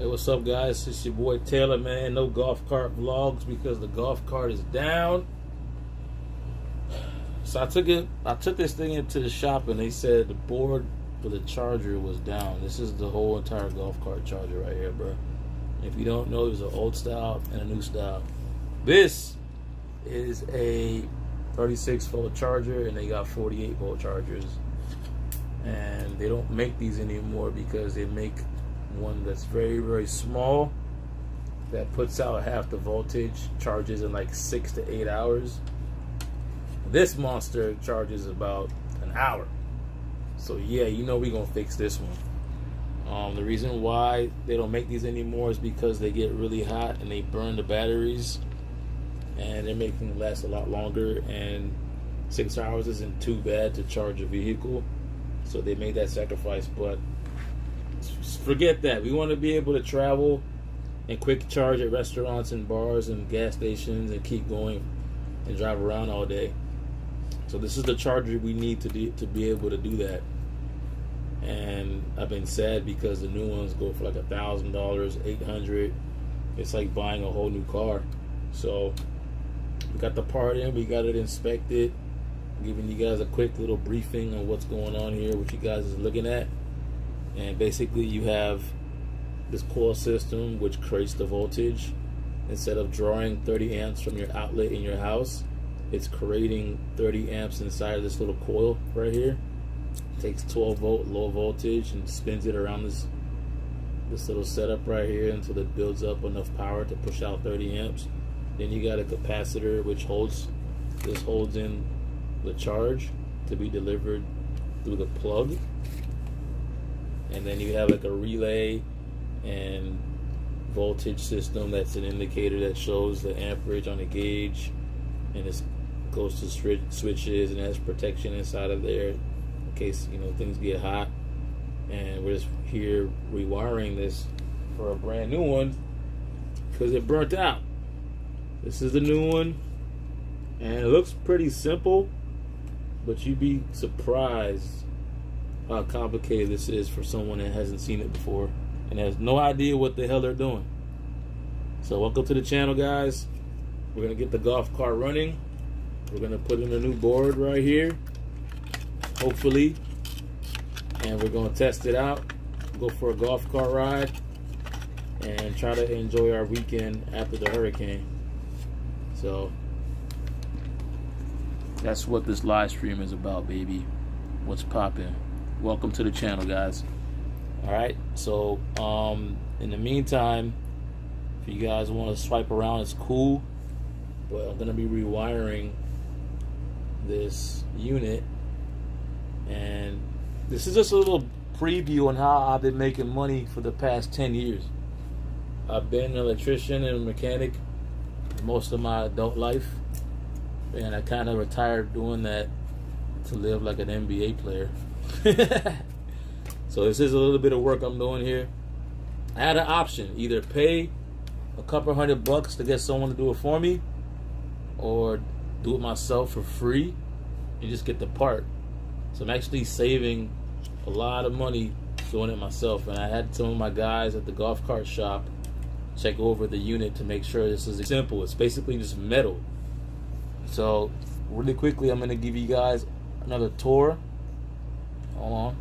Hey, what's up, guys? It's your boy Taylor, man. No golf cart vlogs because the golf cart is down. So I took this thing into the shop and they said the board for the charger was down. This is the whole entire golf cart charger right here, bro. If you don't know, there's an old style and a new style. This is a 36 volt charger and they got 48 volt chargers. And they don't make these anymore because they make one that's very, very small that puts out half the voltage, charges in like 6 to 8 hours. This monster charges about an hour. So yeah, you know we're gonna fix this one. The reason why they don't make these anymore is because they get really hot and they burn the batteries, and they're making it last a lot longer, and 6 hours isn't too bad to charge a vehicle. So they made that sacrifice, but forget that. We want to be able to travel and quick charge at restaurants and bars and gas stations and keep going and drive around all day. So this is the charger we need to be able to do that. And I've been sad because the new ones go for like $1,000, $800. It's like buying a whole new car. So we got the part in, we got it inspected, giving you guys a quick little briefing on what's going on here, what you guys is looking at. And basically you have this coil system which creates the voltage. Instead of drawing 30 amps from your outlet in your house, it's creating 30 amps inside of this little coil right here. It takes 12 volt low voltage and spins it around this little setup right here until it builds up enough power to push out 30 amps. Then you got a capacitor which holds in the charge to be delivered through the plug. And then you have like a relay and voltage system that's an indicator that shows the amperage on the gauge, and it goes to switches and has protection inside of there in case things get hot. And we're just here rewiring this for a brand new one because it burnt out. This is the new one and it looks pretty simple, but you'd be surprised how complicated this is for someone that hasn't seen it before and has no idea what the hell they're doing. So welcome to the channel, guys. We're gonna get the golf cart running. We're gonna put in a new board right here, hopefully, and we're gonna test it out, go for a golf cart ride, and try to enjoy our weekend after the hurricane. So that's what this live stream is about, baby. What's poppin'? Welcome to the channel, guys. Alright, so in the meantime, if you guys want to swipe around, it's cool, but I'm gonna be rewiring this unit, and this is just a little preview on how I've been making money for the past 10 years. I've been an electrician and a mechanic most of my adult life, and I kind of retired doing that to live like an NBA player. So this is a little bit of work I'm doing here. I had an option: either pay a couple $100 to get someone to do it for me, or do it myself for free and just get the part. So I'm actually saving a lot of money doing it myself, and I had some of my guys at the golf cart shop check over the unit to make sure this is simple. It's basically just metal. So really quickly, I'm going to give you guys another tour. Hold on.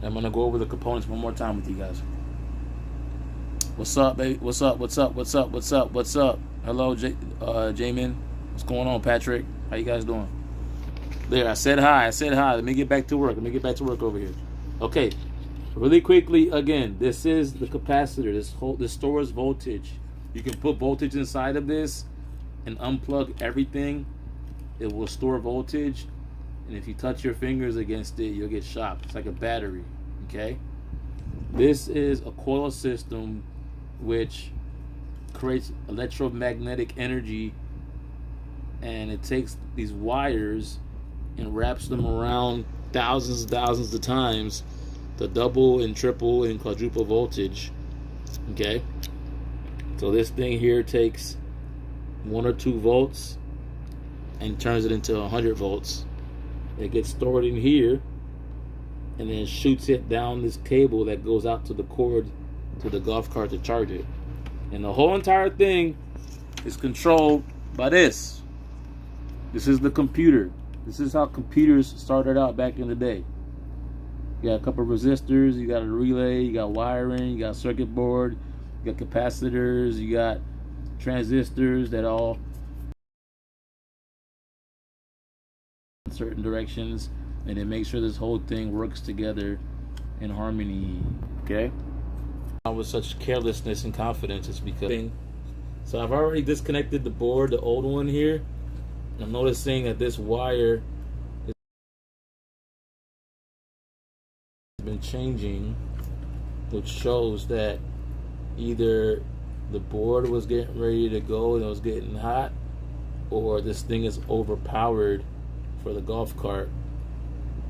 I'm going to go over the components one more time with you guys. What's up, baby? What's up? What's up? What's up? What's up? What's up? Hello, Jamin. What's going on, Patrick? How you guys doing? There, I said hi. I said hi. Let me get back to work. Let me get back to work over here. Okay. Really quickly, again, this is the capacitor. This stores voltage. You can put voltage inside of this and unplug everything. It will store voltage, and if you touch your fingers against it, you'll get shocked. It's like a battery. Okay. This is a coil system which creates electromagnetic energy, and it takes these wires and wraps them around thousands of times to double and triple and quadruple voltage. Okay, so this thing here takes 1 or 2 volts and turns it into 100 volts. It gets stored in here and then shoots it down this cable that goes out to the cord to the golf cart to charge it. And the whole entire thing is controlled by this. This is the computer. This is how computers started out back in the day. You got a couple of resistors, you got a relay, you got wiring, you got circuit board, you got capacitors, you got transistors that all in certain directions, and then make sure this whole thing works together in harmony. Okay? With such carelessness and confidence, it's because so I've already disconnected the board, the old one here. I'm noticing that this wire has been changing, which shows that either the board was getting ready to go and it was getting hot, or this thing is overpowered for the golf cart.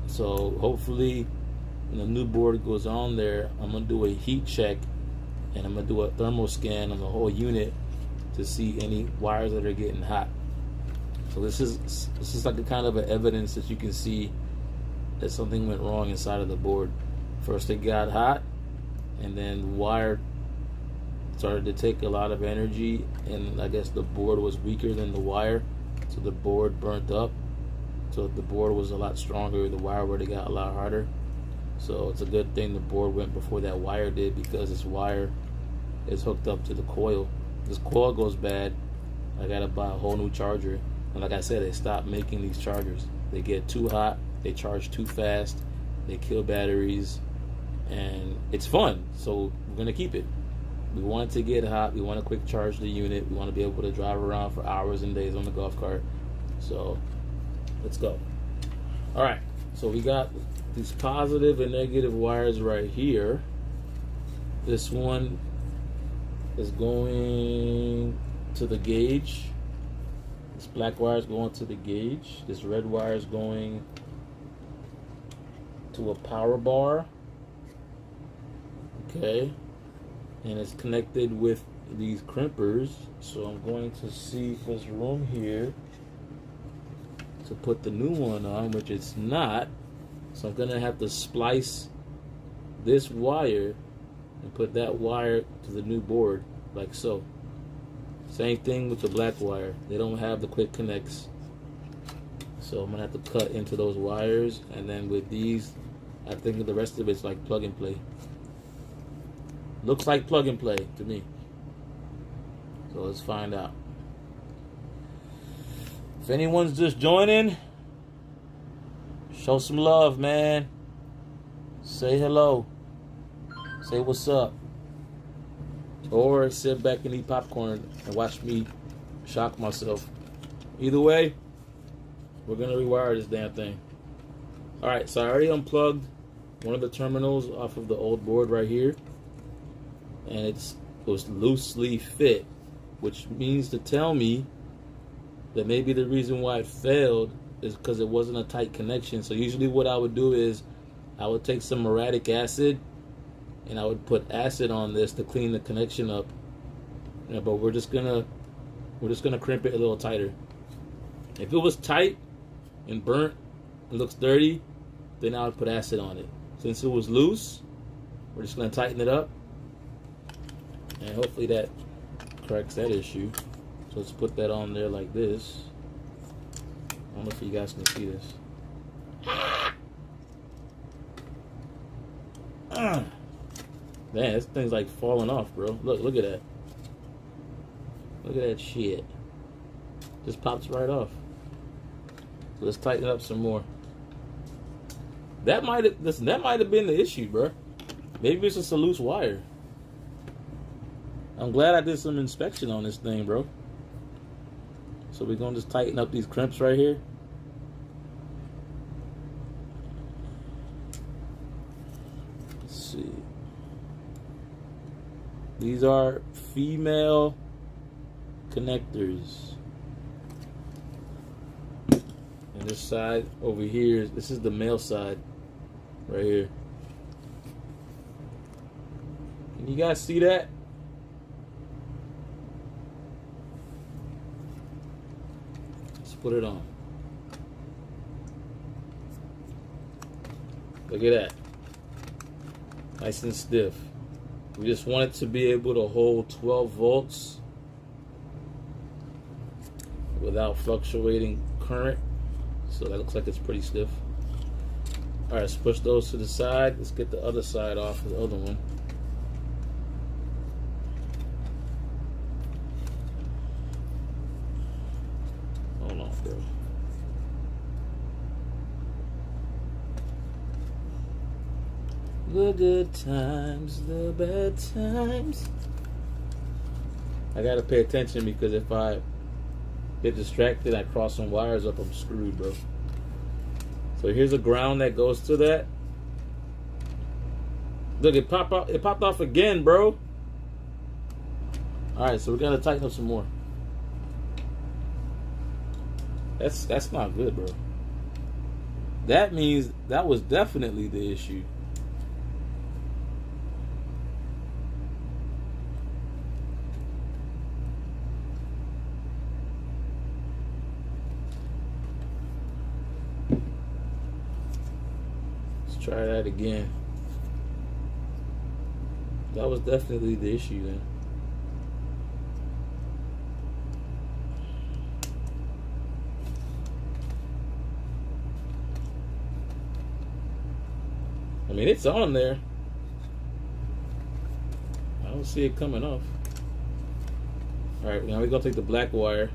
So hopefully when the new board goes on there, I'm gonna do a heat check and I'm gonna do a thermal scan on the whole unit to see any wires that are getting hot. So this is like a kind of evidence that you can see that something went wrong inside of the board. First it got hot, and then the wire started to take a lot of energy, and I guess the board was weaker than the wire, so the board burnt up. So if the board was a lot stronger, the wire would have got a lot harder. So it's a good thing the board went before that wire did, because this wire is hooked up to the coil. This coil goes bad, I gotta buy a whole new charger. And like I said, they stopped making these chargers. They get too hot, they charge too fast, they kill batteries, and it's fun, so we're gonna keep it. We want it to get hot, we want to quick charge the unit, we want to be able to drive around for hours and days on the golf cart. So let's go. All right, so we got these positive and negative wires right here. This one is going to the gauge. This black wire is going to the gauge. This red wire is going to a power bar. Okay, and it's connected with these crimpers. So I'm going to see if there's room here to put the new one on, which it's not. So I'm gonna have to splice this wire and put that wire to the new board, like so. Same thing with the black wire. They don't have the quick connects. So I'm gonna have to cut into those wires, and then with these, I think the rest of it's like plug and play. Looks like plug and play to me. So let's find out. If anyone's just joining, show some love, man. Say hello. Say what's up. Or sit back and eat popcorn and watch me shock myself. Either way, we're gonna rewire this damn thing. Alright, so I already unplugged one of the terminals off of the old board right here. And it was loosely fit, which means to tell me that maybe the reason why it failed is because it wasn't a tight connection. So usually what I would do is I would take some muriatic acid and I would put acid on this to clean the connection up. Yeah, but we're just gonna crimp it a little tighter. If it was tight and burnt and looks dirty, then I would put acid on it. Since it was loose, we're just gonna tighten it up, and hopefully that corrects that issue. So let's put that on there like this. I don't know if you guys can see this. Man, this thing's like falling off, bro. Look at that. Look at that shit. Just pops right off. So let's tighten it up some more. That might have been the issue, bro. Maybe it's just a loose wire. I'm glad I did some inspection on this thing, bro. So we're gonna just tighten up these crimps right here. Let's see. These are female connectors. And this side over here, this is the male side right here. Can you guys see that? Let's put it on. Look at that. Nice and stiff. We just want it to be able to hold 12 volts without fluctuating current. So that looks like it's pretty stiff. All right, let's push those to the side. Let's get the other side off of the other one. Hold on, bro. The good times, the bad times. I gotta pay attention because if I get distracted, I cross some wires up, I'm screwed, bro. So here's a ground that goes to that. Look, it popped off again, bro. All right, so we gotta tighten up some more. That's not good, bro. That means that was definitely the issue. Try that again. That was definitely the issue then. I mean, it's on there. I don't see it coming off. Alright, now we're gonna take the black wire,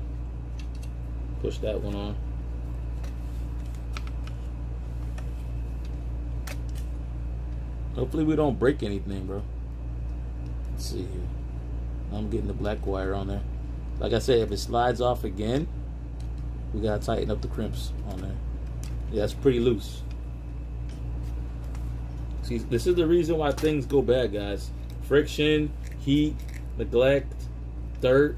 push that one on. Hopefully we don't break anything, bro. Let's see here. I'm getting the black wire on there. Like I said, if it slides off again, we gotta tighten up the crimps on there. Yeah, it's pretty loose. See, this is the reason why things go bad, guys. Friction, heat, neglect, dirt.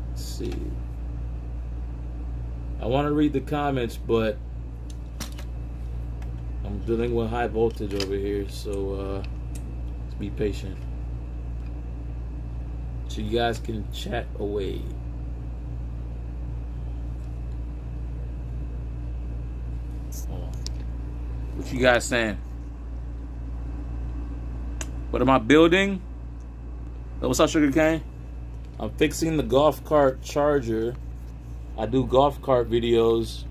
Let's see. I want to read the comments, but I'm dealing with high voltage over here, so let's be patient. So you guys can chat away. Hold on. What you guys saying? What am I building? Oh, what's up, Sugar Cane? I'm fixing the golf cart charger. I do golf cart videos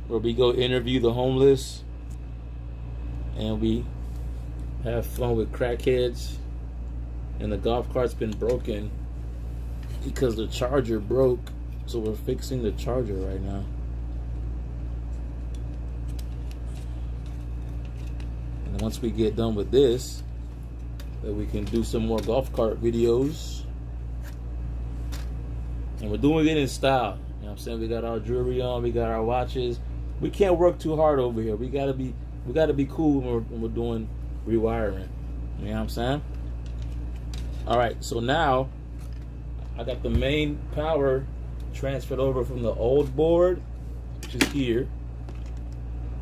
where we go interview the homeless and we have fun with crackheads. And the golf cart's been broken because the charger broke, so we're fixing the charger right now. And once we get done with this, then we can do some more golf cart videos. And we're doing it in style. You know what I'm saying? We got our jewelry on, we got our watches. We can't work too hard over here. We gotta be cool when we're doing rewiring. You know what I'm saying? Alright, so now I got the main power transferred over from the old board, which is here.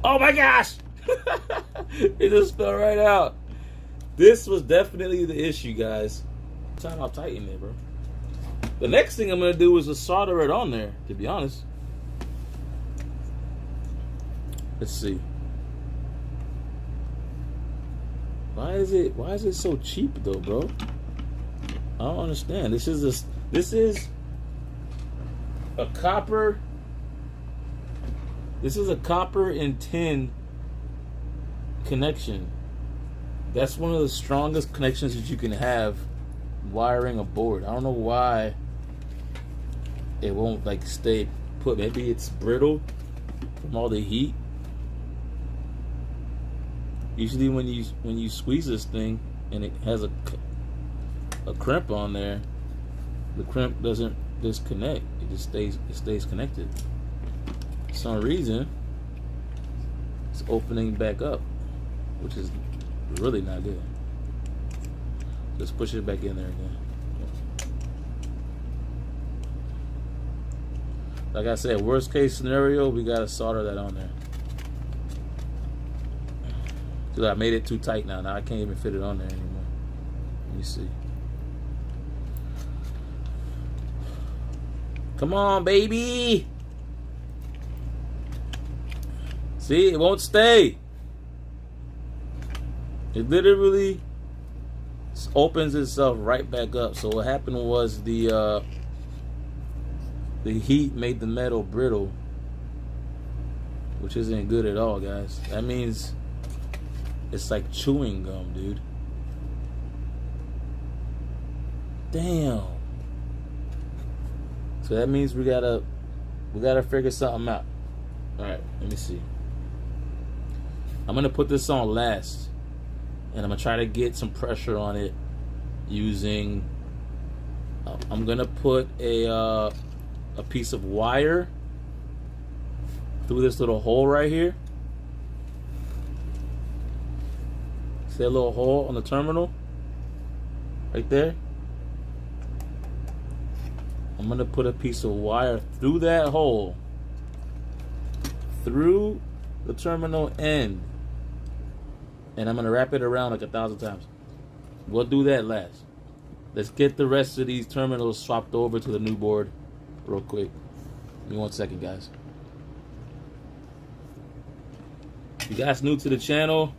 Oh my gosh! It just fell right out. This was definitely the issue, guys. Time I'll tighten it, bro. The next thing I'm gonna do is just solder it on there, to be honest. Let's see. Why is it so cheap though, bro? I don't understand. This is a copper. This is a copper and tin connection. That's one of the strongest connections that you can have wiring a board. I don't know why it won't like stay put. Maybe it's brittle from all the heat. Usually when you squeeze this thing and it has a crimp on there, the crimp doesn't disconnect. It just stays connected. For some reason it's opening back up, which is really not good. Just push it back in there again. Like I said, worst case scenario, we gotta solder that on there. Cause I made it too tight now. Now I can't even fit it on there anymore. Let me see. Come on, baby. See, it won't stay. It literally opens itself right back up. So what happened was the heat made the metal brittle, which isn't good at all, guys. That means it's like chewing gum, dude. Damn. So that means we gotta figure something out. All right, let me see. I'm gonna put this on last, and I'm gonna try to get some pressure on it using. I'm gonna put a piece of wire through this little hole right here. See that little hole on the terminal? Right there. I'm gonna put a piece of wire through that hole, through the terminal end, and I'm gonna wrap it around like 1,000 times. We'll do that last. Let's get the rest of these terminals swapped over to the new board real quick. Give me 1 second, guys. If you guys new to the channel,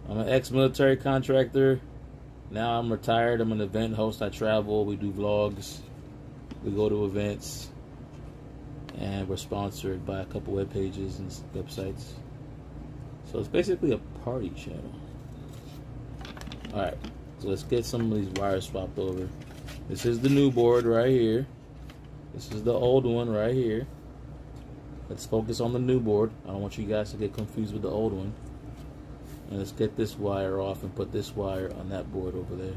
I'm an ex-military contractor. Now I'm retired. I'm an event host. I travel. We do vlogs. We go to events. And we're sponsored by a couple web pages and websites. So it's basically a party channel. Alright, so let's get some of these wires swapped over. This is the new board right here. This is the old one right here. Let's focus on the new board. I don't want you guys to get confused with the old one. And let's get this wire off and put this wire on that board over there.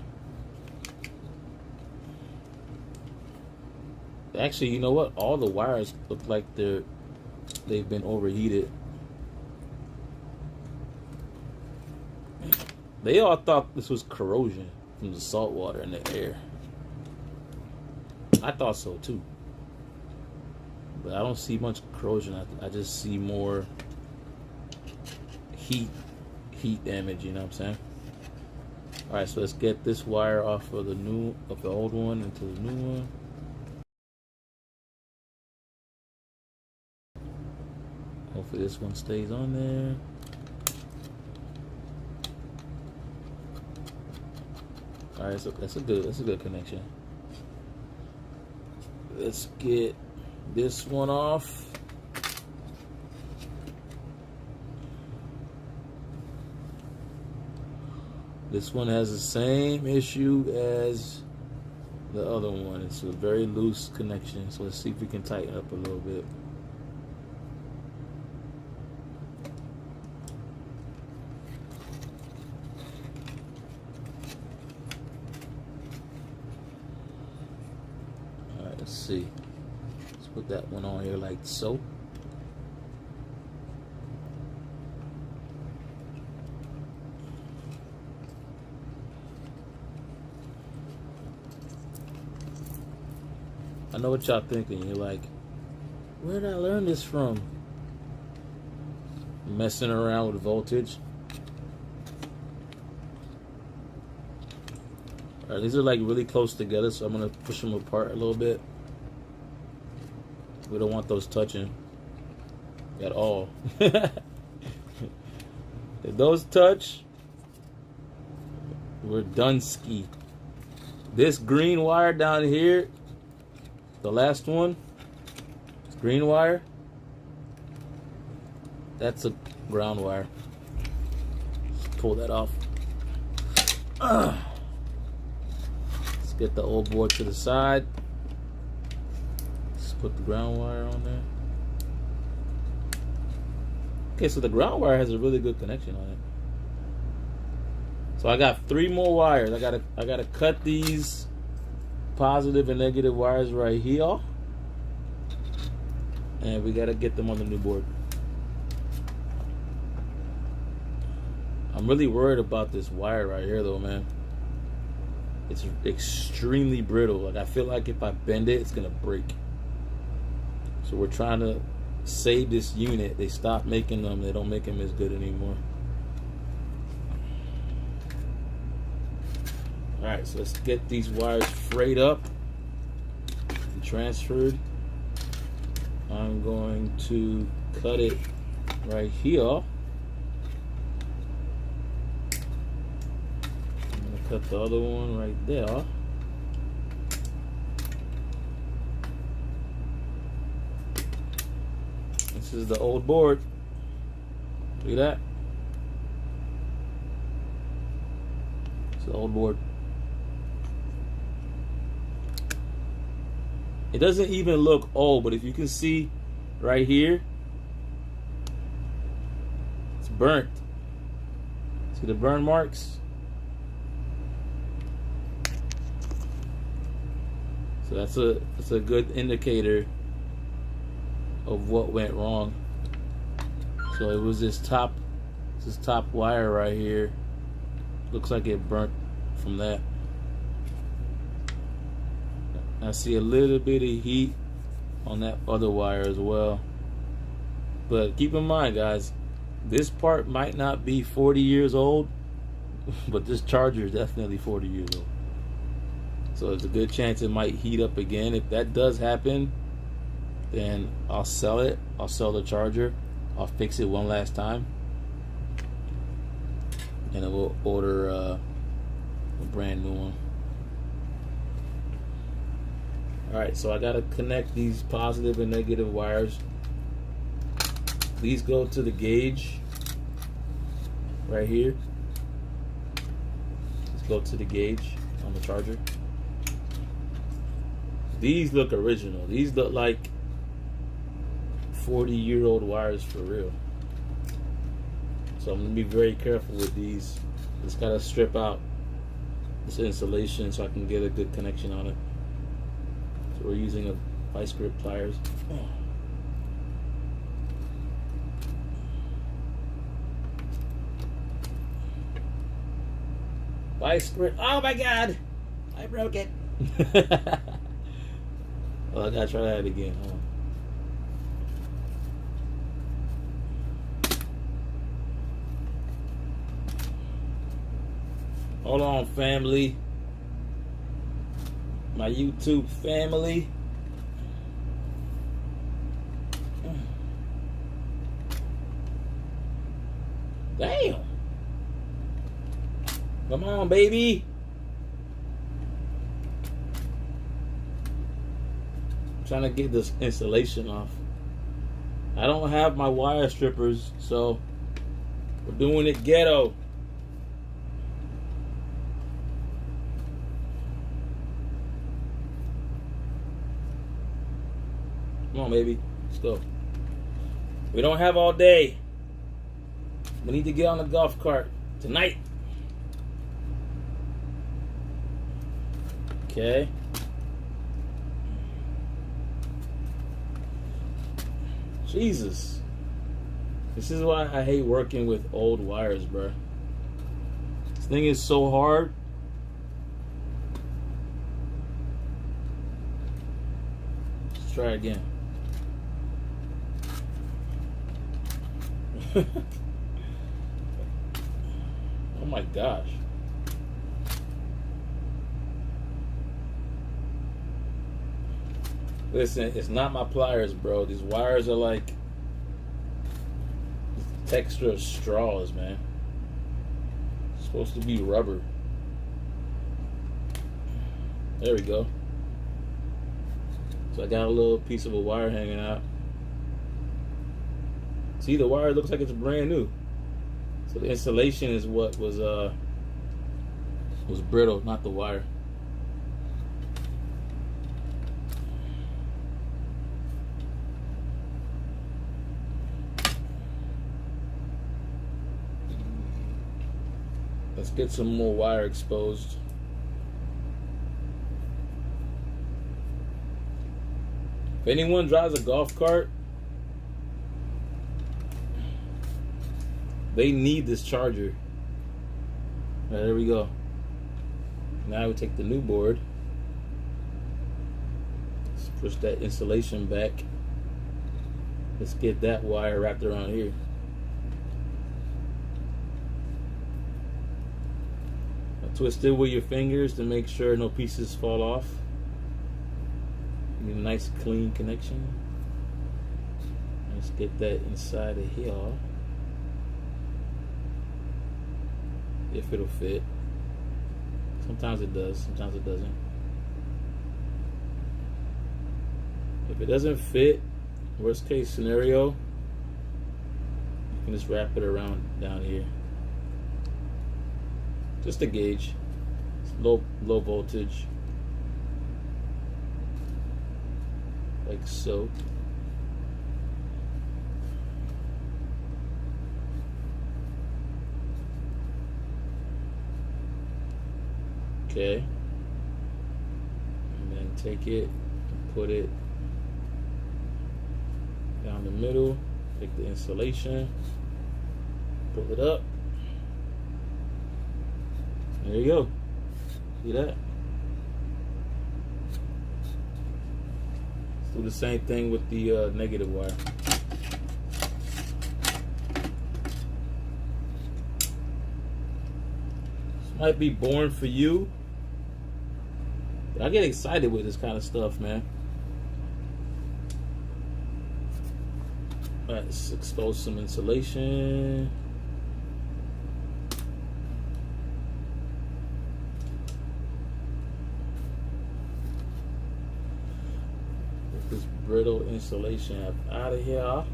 Actually, you know what? All the wires look like they've been overheated. They all thought this was corrosion from the salt water in the air. I thought so too. But I don't see much corrosion. I just see more heat damage, you know what I'm saying? Alright, so let's get this wire off of the old one into the new one. Hopefully this one stays on there. Alright, so that's a good connection. Let's get this one off. This one has the same issue as the other one. It's a very loose connection. So let's see if we can tighten up a little bit. Alright, let's see. Let's put that one on here like so. I know what y'all thinking. You're like, where did I learn this from? Messing around with voltage. Alright, these are like really close together, so I'm gonna push them apart a little bit. We don't want those touching at all. If those touch, we're done ski. This green wire down here, the last one, green wire, that's a ground wire. Let's pull that off. Let's get the old board to the side. Let's put the ground wire on there. Okay, so the ground wire has a really good connection on it. So I got 3 more wires. I gotta cut these positive and negative wires right here, and we gotta get them on the new board. I'm really worried about this wire right here though, man. It's extremely brittle. Like I feel like if I bend it, it's gonna break. So we're trying to save this unit. They stopped making them. They don't make them as good anymore. Alright, so let's get these wires frayed up and transferred. I'm going to cut it right here. Cut the other one right there. This is the old board. Look at that. It's the old board. It doesn't even look old, but if you can see right here, it's burnt. See the burn marks? So that's a good indicator of what went wrong. So it was this top wire right here. Looks like it burnt from that. I see a little bit of heat on that other wire as well. But keep in mind, guys, this part might not be 40 years old, but this charger is definitely 40 years old. So there's a good chance it might heat up again. If that does happen, then I'll sell it. I'll sell the charger. I'll fix it one last time, and then we'll order a brand new one. Alright, so I gotta connect these positive and negative wires. These go to the gauge right here. Let's go to the gauge on the charger. These look original. These look like 40-year-old wires for real. So I'm gonna be very careful with these. Just gotta strip out this insulation so I can get a good connection on it. So we're using a vice grip pliers. Vice grip. Oh my God! I broke it. Well, I gotta try that again. Hold on, family. My YouTube family. Damn. Come on, baby. I'm trying to get this insulation off. I don't have my wire strippers, so we're doing it ghetto. Come on, baby. Let's go. We don't have all day. We need to get on the golf cart tonight. Okay. Jesus. This is why I hate working with old wires, bro. This thing is so hard. Let's try again. Oh my gosh. Listen, it's not my pliers, bro. These wires are like the texture of straws, man. It's supposed to be rubber. There we go. So I got a little piece of a wire hanging out. See, the wire looks like it's brand new. So the insulation is what was brittle, not the wire. Let's get some more wire exposed. If anyone drives a golf cart, they need this charger. All right, there we go. Now we take the new board. Let's push that insulation back. Let's get that wire wrapped around here. Twist it with your fingers to make sure no pieces fall off. You need a nice clean connection. Let's get that inside of here. If it'll fit. Sometimes it does, sometimes it doesn't. If it doesn't fit, worst case scenario, you can just wrap it around down here. Just to gauge. It's low voltage. Like so. Okay. And then take it and put it down the middle. Take the insulation, pull it up. There you go. See that? Let's do the same thing with the negative wire. This might be boring for you, but I get excited with this kind of stuff, man. All right, let's expose some insulation. Get this brittle insulation out of here.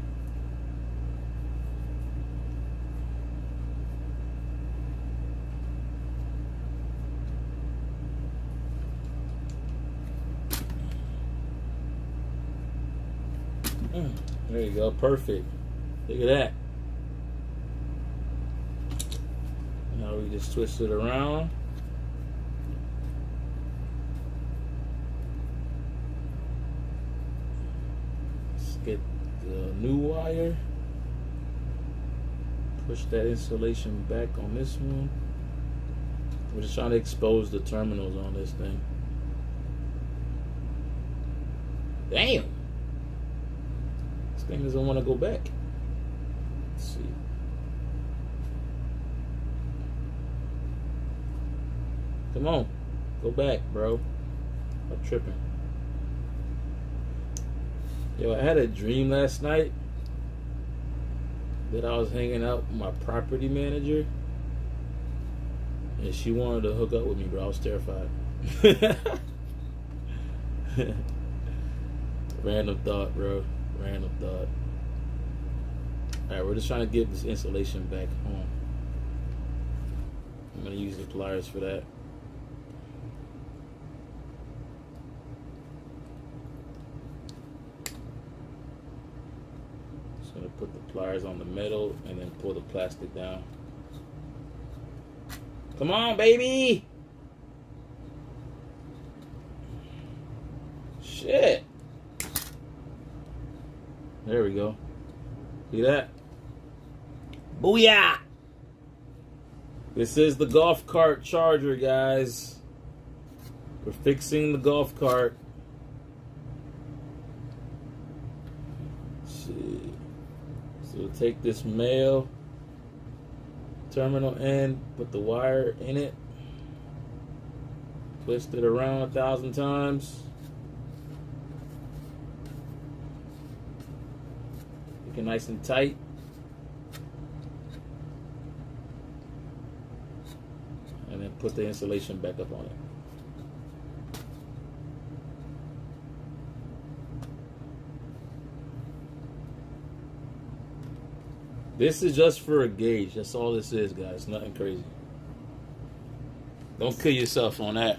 There you go, perfect. Look at that. Now we just twist it around. Let's get the new wire. Push that insulation back on this one. We're just trying to expose the terminals on this thing. Damn! This thing doesn't want to go back. Let's see. Come on. Go back, bro. I'm tripping. Yo, I had a dream last night that I was hanging out with my property manager and she wanted to hook up with me, bro. I was terrified. Random thought, bro. Random thought. Alright, we're just trying to get this insulation back home. I'm going to use the pliers for that. Just going to put the pliers on the metal and then pull the plastic down. Come on, baby! Shit! There we go. See that? Booyah! This is the golf cart charger, guys. We're fixing the golf cart. Let's see. So we'll take this male terminal in, put the wire in it, twist it around 1,000 times. Make it nice and tight. And then put the insulation back up on it. This is just for a gauge. That's all this is, guys. Nothing crazy. Don't kill yourself on that.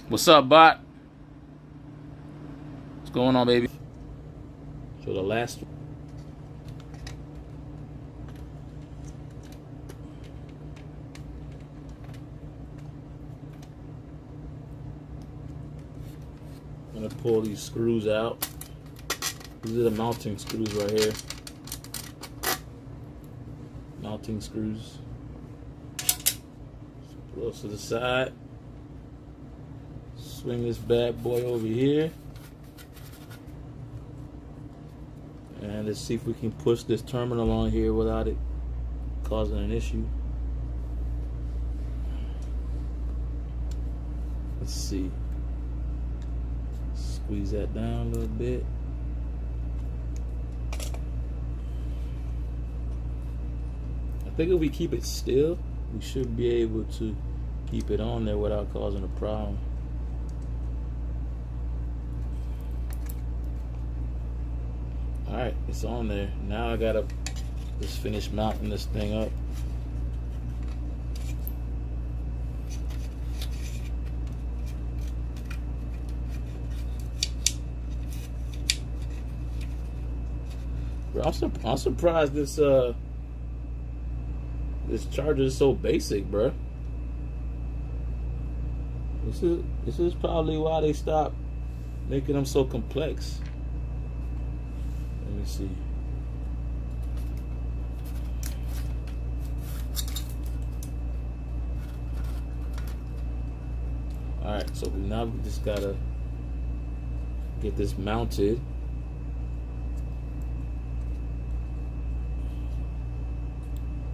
What's up, bot? What's going on, baby? So the last one. I'm gonna pull these screws out. These are the mounting screws right here. Mounting screws. Close to the side. Swing this bad boy over here. And let's see if we can push this terminal on here without it causing an issue. Let's see. Squeeze that down a little bit. I think if we keep it still, we should be able to keep it on there without causing a problem. Alright, it's on there. Now I gotta just finish mounting this thing up. Bro, I'm surprised this charger is so basic, bro. This is probably why they stopped making them so complex. Let me see. Alright, so now we just gotta get this mounted.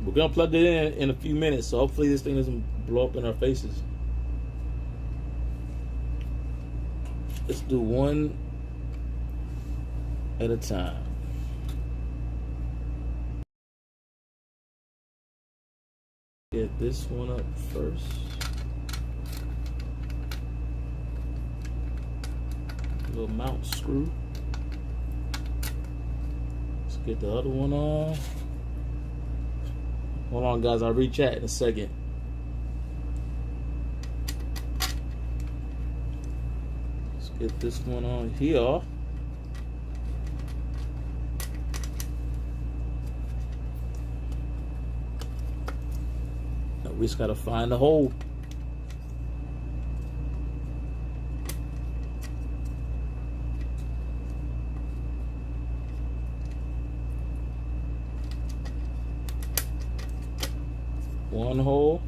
We're gonna plug it in a few minutes, so hopefully this thing doesn't blow up in our faces. Let's do one at a time. Get this one up first. Little mount screw. Let's get the other one on. Hold on, guys. I'll re-chat in a second. Let's get this one on here. Now we just gotta find the hole. One hole.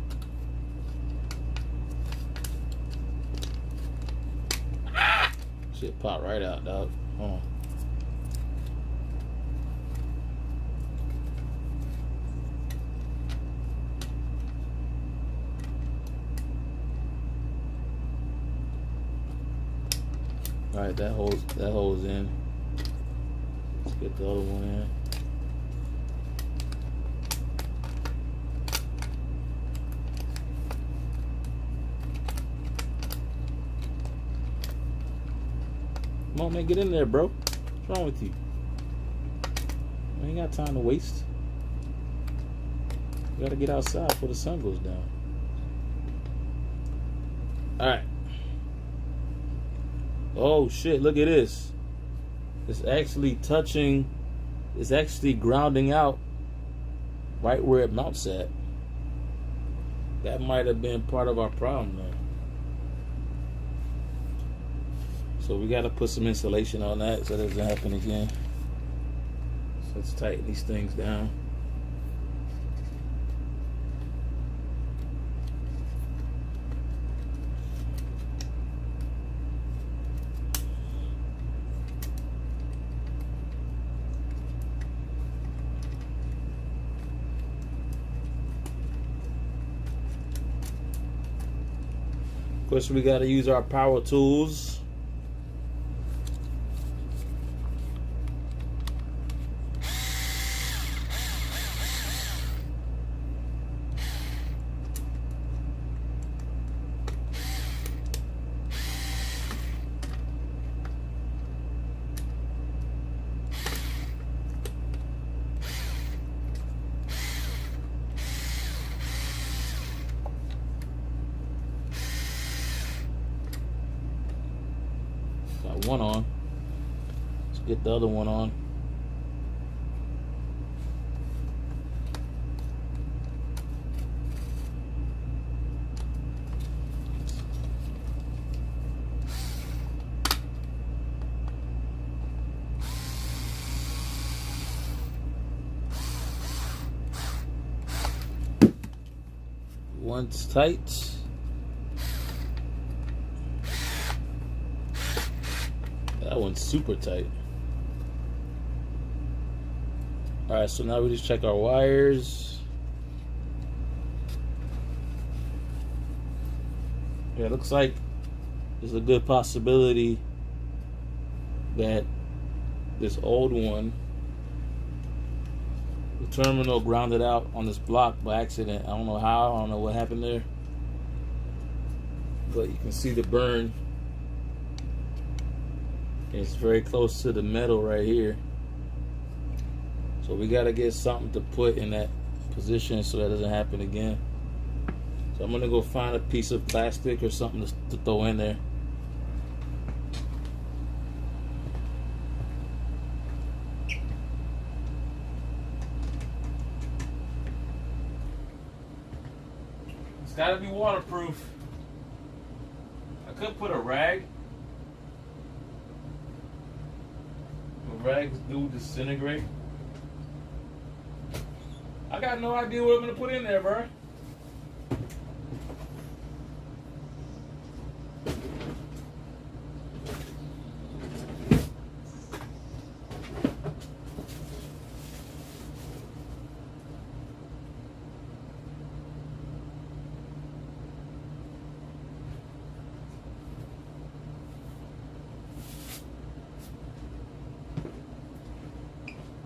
Shit pop right out, dog. Hold on. Alright, that hole's in. Let's get the other one in. Come on, man, get in there, bro. What's wrong with you? I ain't got time to waste. We gotta get outside before the sun goes down. Alright. Oh shit, look at this. It's actually touching, it's actually grounding out right where it mounts at. That might have been part of our problem though. So we got to put some insulation on that so that doesn't happen again. So let's tighten these things down. Of course, we got to use our power tools. Got one on. Let's get the other one on. One's tight. That one's super tight. Alright, so now we just check our wires. Yeah, it looks like there's a good possibility that this old one, the terminal grounded out on this block by accident. I don't know how, I don't know what happened there. but you can see the burn. It's very close to the metal right here. So we gotta get something to put in that position so that doesn't happen again. So I'm gonna go find a piece of plastic or something to throw in there. It's gotta be waterproof. I could put a rag. Rags do disintegrate. I got no idea what I'm gonna put in there, bro.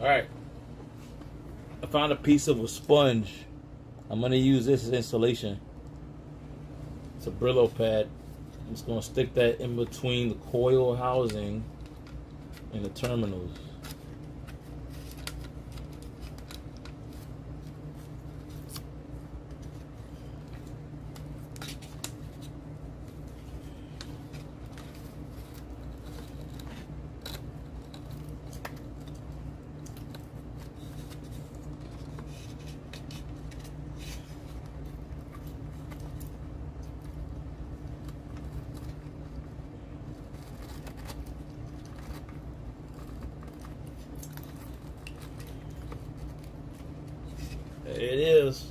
Alright, I found a piece of a sponge. I'm going to use this as insulation. It's a Brill Pad. I'm just going to stick that in between the coil housing and the terminals. There it is.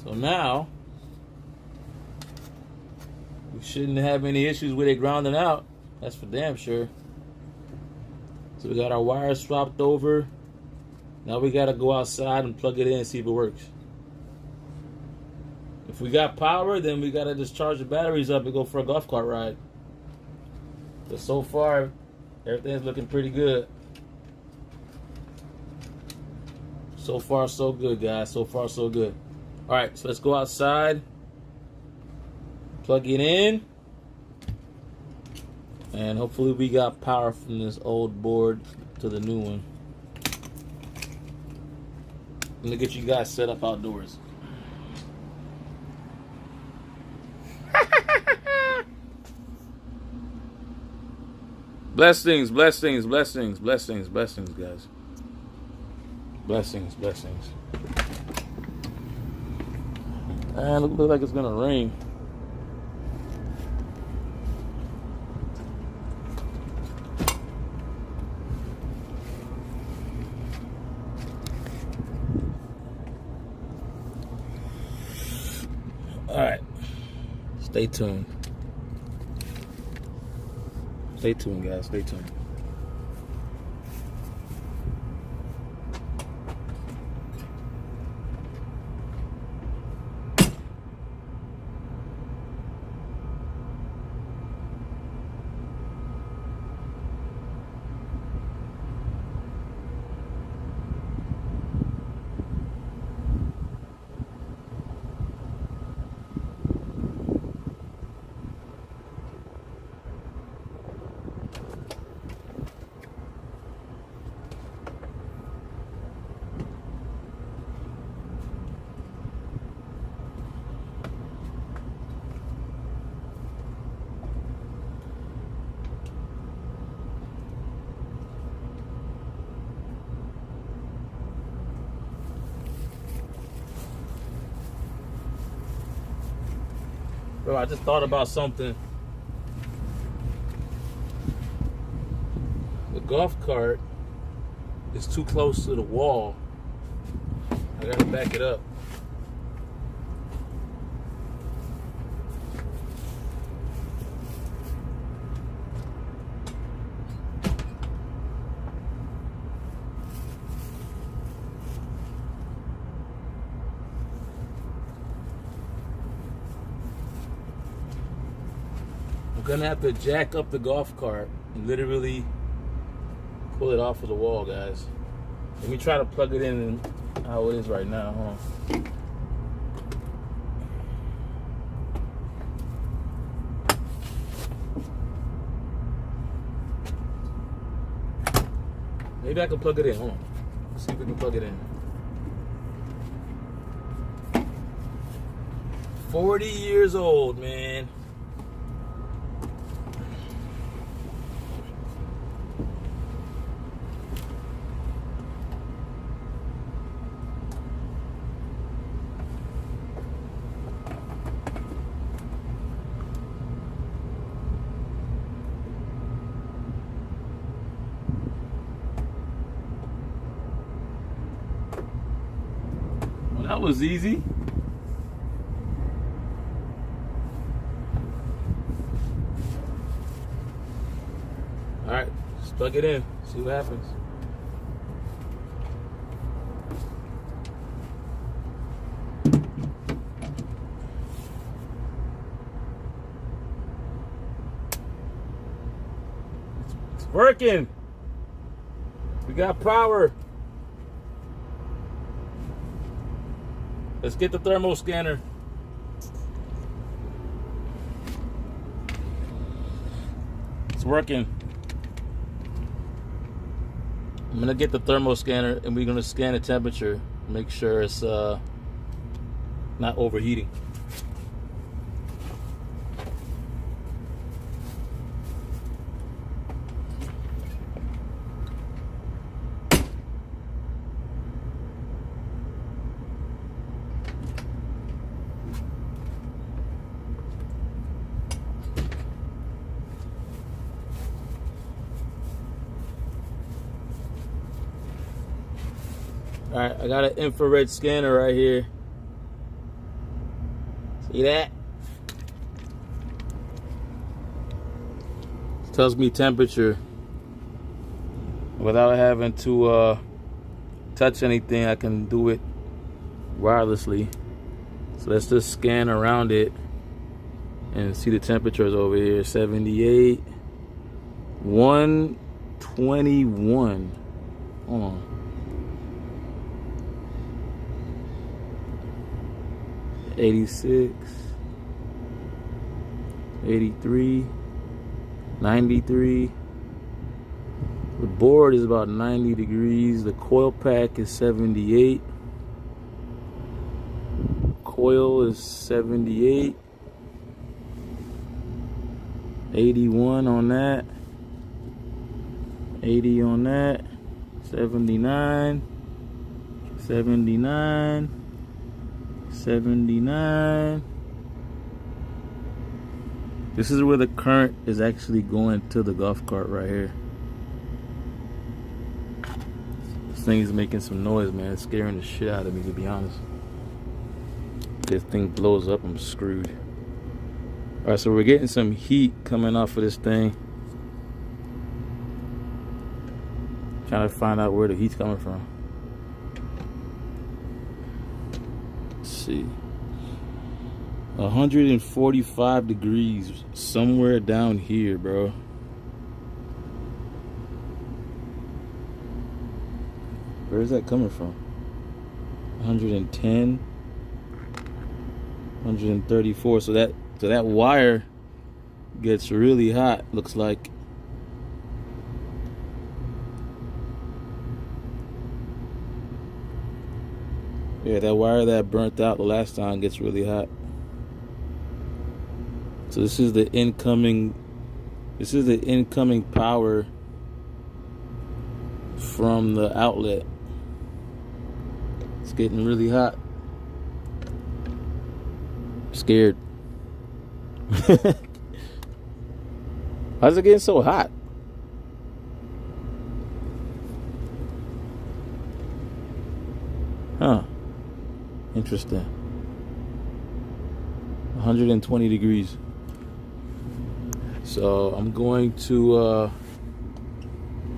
So now we shouldn't have any issues with it grounding out. That's for damn sure. So we got our wires swapped over. Now we got to go outside and plug it in and see if it works. If we got power, then we got to just charge the batteries up and go for a golf cart ride. But so far, everything's looking pretty good. So far, so good, guys. So far, so good. All right, so let's go outside, plug it in, and hopefully we got power from this old board to the new one. I'm gonna get you guys set up outdoors. Blessings, blessings, blessings, blessings, blessings, guys. Blessings, blessings. And it looks like it's gonna rain. All right, stay tuned. Stay tuned, guys. Stay tuned. Bro, I just thought about something. The golf cart is too close to the wall. I gotta back it up. I'm gonna have to jack up the golf cart and literally pull it off of the wall, guys. Let me try to plug it in how it is right now. Hold on. Maybe I can plug it in. Hold on. Let's see if we can plug it in. 40 years old, man. Well, that was easy. All right, just plug it in, see what happens. It's working. We got power. Let's get the thermal scanner. It's working. I'm gonna get the thermal scanner and we're gonna scan the temperature, make sure it's not overheating. All right, I got an infrared scanner right here. See that? It tells me temperature. Without having to touch anything, I can do it wirelessly. So let's just scan around it and see the temperatures over here. 78, 121. Hold on. 86, 83, 93. The board is about 90 degrees. The coil pack is 78. Coil is 78. 81 on that. 80 on that. 79. 79. 79. This is where the current is actually going to the golf cart right here. This thing is making some noise, man. It's scaring the shit out of me, to be honest. If this thing blows up, I'm screwed. Alright, so we're getting some heat coming off of this thing. Trying to find out where the heat's coming from. See, 145 degrees somewhere down here, bro. Where is that coming from? 110, 134. So that wire gets really hot, looks like. Yeah, that wire that burnt out the last time gets really hot. So this is the incoming power from the outlet. It's getting really hot. I'm scared. Why is it getting so hot? Huh. Interesting. 120 degrees. So I'm going to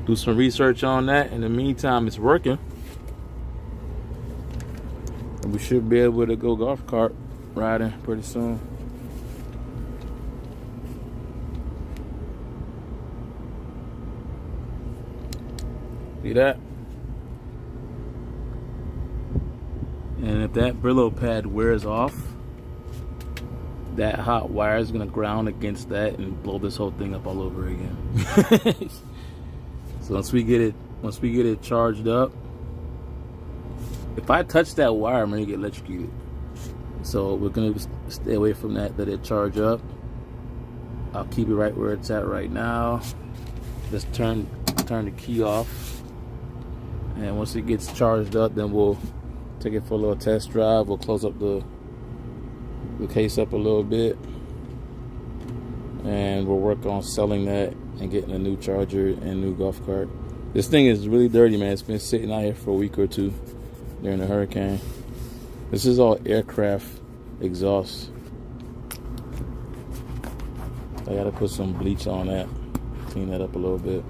do some research on that. In the meantime, it's working. And we should be able to go golf cart riding pretty soon. See that? And if that Brillo pad wears off, that hot wire is gonna ground against that and blow this whole thing up all over again. So once we get it once we get it charged up, if I touch that wire, I'm gonna get electrocuted. So we're gonna stay away from that. Let it charge up. I'll keep it right where it's at right now. Let's turn the key off. And once it gets charged up, then we'll take it for a little test drive. We'll close up the case up a little bit, and we'll work on selling that and getting a new charger and new golf cart. This thing is really dirty, man. It's been sitting out here for a week or two during the hurricane. This is all aircraft exhaust. I gotta put some bleach on that, clean that up a little bit.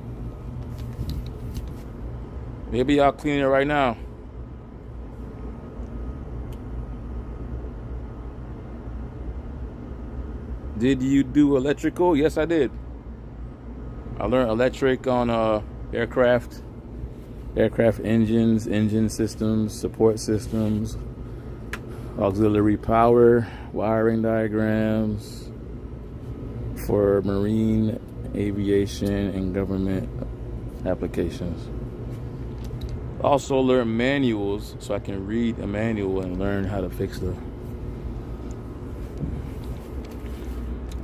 Maybe I'll clean it right now. Did you do electrical? Yes, I did. I learned electric on aircraft engines, engine systems, support systems, auxiliary power, wiring diagrams for marine, aviation, and government applications. Also learn manuals so I can read a manual and learn how to fix them.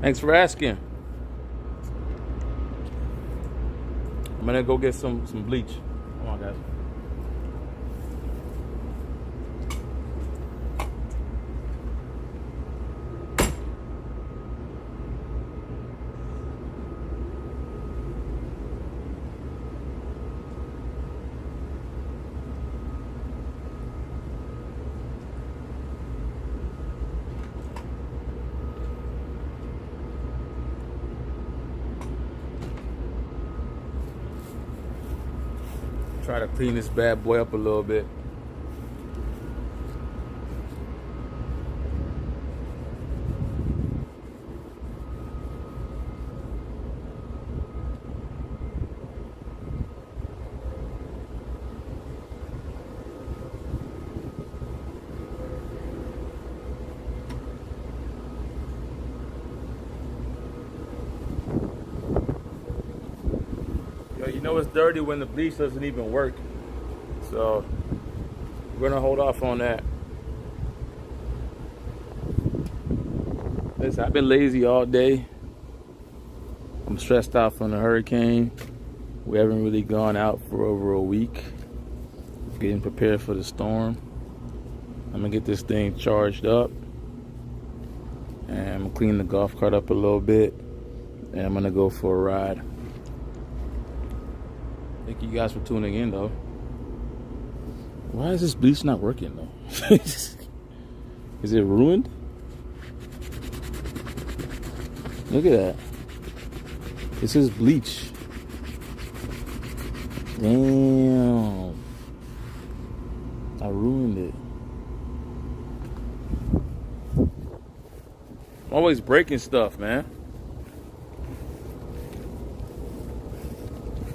Thanks for asking. I'm gonna go get some bleach. Come on, guys. Try to clean this bad boy up a little bit. You know it's dirty when the bleach doesn't even work. So we're gonna hold off on that. Listen, I've been lazy all day. I'm stressed out from the hurricane. We haven't really gone out for over a week. Getting prepared for the storm. I'm gonna get this thing charged up. And I'm gonna clean the golf cart up a little bit. And I'm gonna go for a ride. Thank you guys for tuning in, though. Why is this bleach not working, though? Is it ruined? Look at that. This is bleach. Damn. I ruined it. I'm always breaking stuff, man.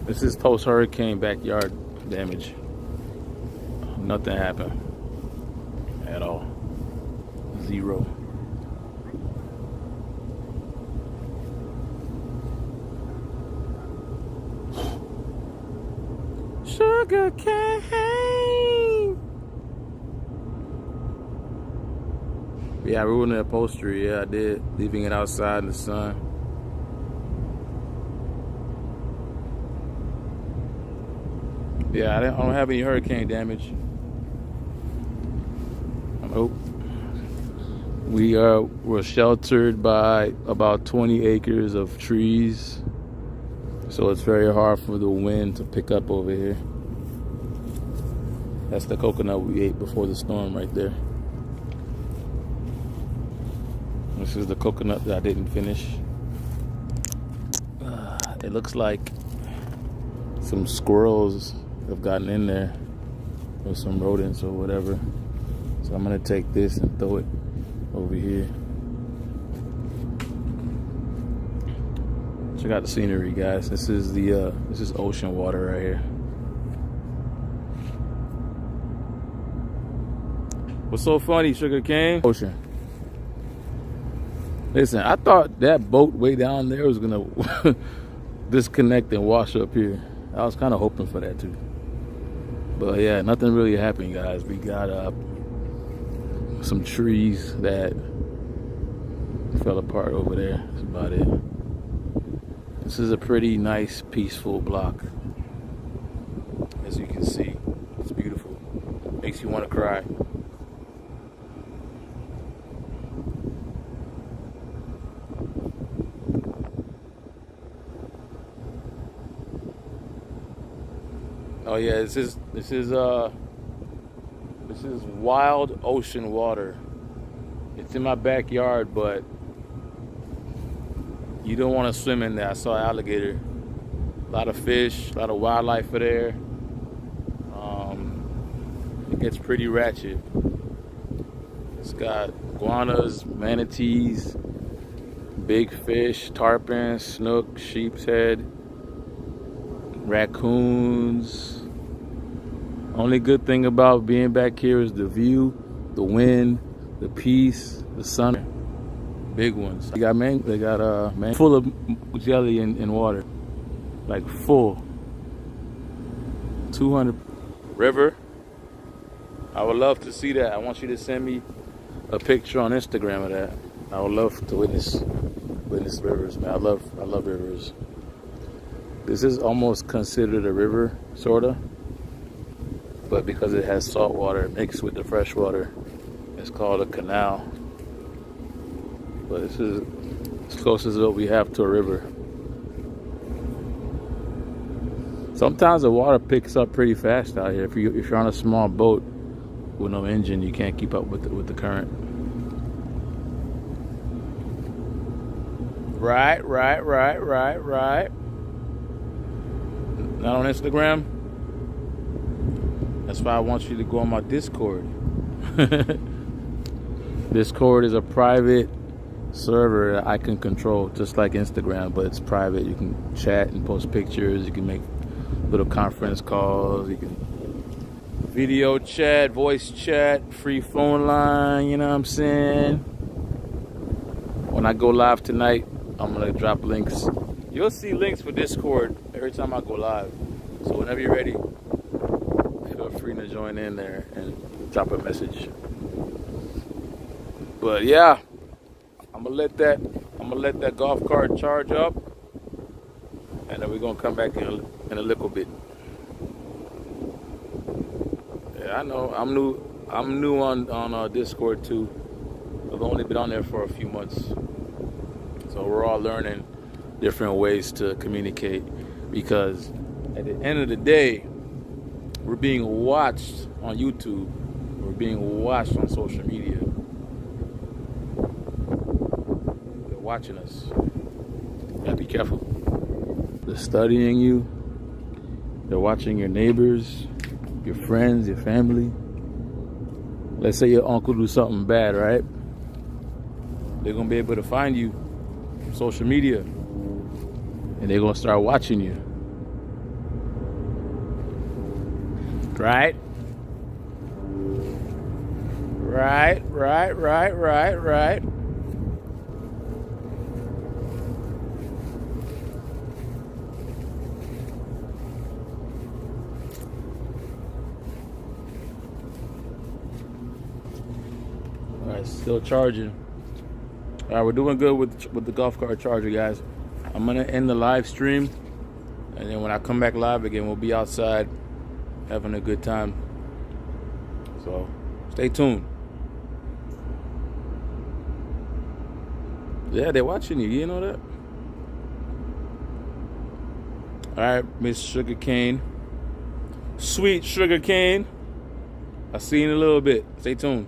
This is post-hurricane backyard damage. Nothing happened at all. Zero. Sugar cane. Yeah, I ruined the upholstery. Yeah, I did. Leaving it outside in the sun. Yeah, I don't have any hurricane damage. Oh, we're sheltered by about 20 acres of trees, so it's very hard for the wind to pick up over here. That's the coconut we ate before the storm right there. This is the coconut that I didn't finish. It looks like some squirrels have gotten in there, or some rodents or whatever. So I'm gonna take this and throw it over here. Check out the scenery, guys. This is ocean water right here. What's so funny, Sugar Cane? Ocean. Listen, I thought that boat way down there was gonna disconnect and wash up here. I was kind of hoping for that too. But yeah, nothing really happened, guys. We got some trees that fell apart over there. That's about it. This is a pretty nice, peaceful block. As you can see, it's beautiful. Makes you want to cry. Oh yeah, this is wild ocean water. It's in my backyard, but you don't want to swim in there. I saw an alligator, a lot of fish, a lot of wildlife are there. It gets pretty ratchet. It's got iguanas, manatees, big fish, tarpon, snook, sheep's head, raccoons. Only good thing about being back here is the view, the wind, the peace, the sun. Big ones. They got man full of jelly in water, like full. 200 river. I would love to see that. I want you to send me a picture on Instagram of that. I would love to witness rivers, man. I love rivers. This is almost considered a river, sorta, but because it has salt water mixed with the fresh water, it's called a canal. But this is as close as what we have to a river. Sometimes the water picks up pretty fast out here. If you're on a small boat with no engine, you can't keep up with the current. Right. Not on Instagram. That's why I want you to go on my Discord. Discord is a private server that I can control, just like Instagram, but it's private. You can chat and post pictures. You can make little conference calls. You can video chat, voice chat, free phone line. You know what I'm saying? When I go live tonight, I'm gonna drop links. You'll see links for Discord every time I go live. So whenever you're ready, feel free to join in there and drop a message. But yeah, I'm gonna let that golf cart charge up, and then we're gonna come back in a little bit. Yeah, I know. I'm new on Discord too. I've only been on there for a few months, so we're all learning different ways to communicate, because at the end of the day, we're being watched on YouTube, we're being watched on social media. They're watching us. You gotta be careful. They're studying you. They're watching your neighbors, your friends, your family. Let's say your uncle do something bad, right? They're gonna be able to find you on social media, and they're gonna start watching you. Right? Right. All right, still charging. All right, we're doing good with the golf cart charger, guys. I'm gonna end the live stream, and then when I come back live again, we'll be outside having a good time. So stay tuned. Yeah, they're watching you. You know that? All right, Miss Sugarcane, sweet Sugarcane. I'll see you in a little bit. Stay tuned.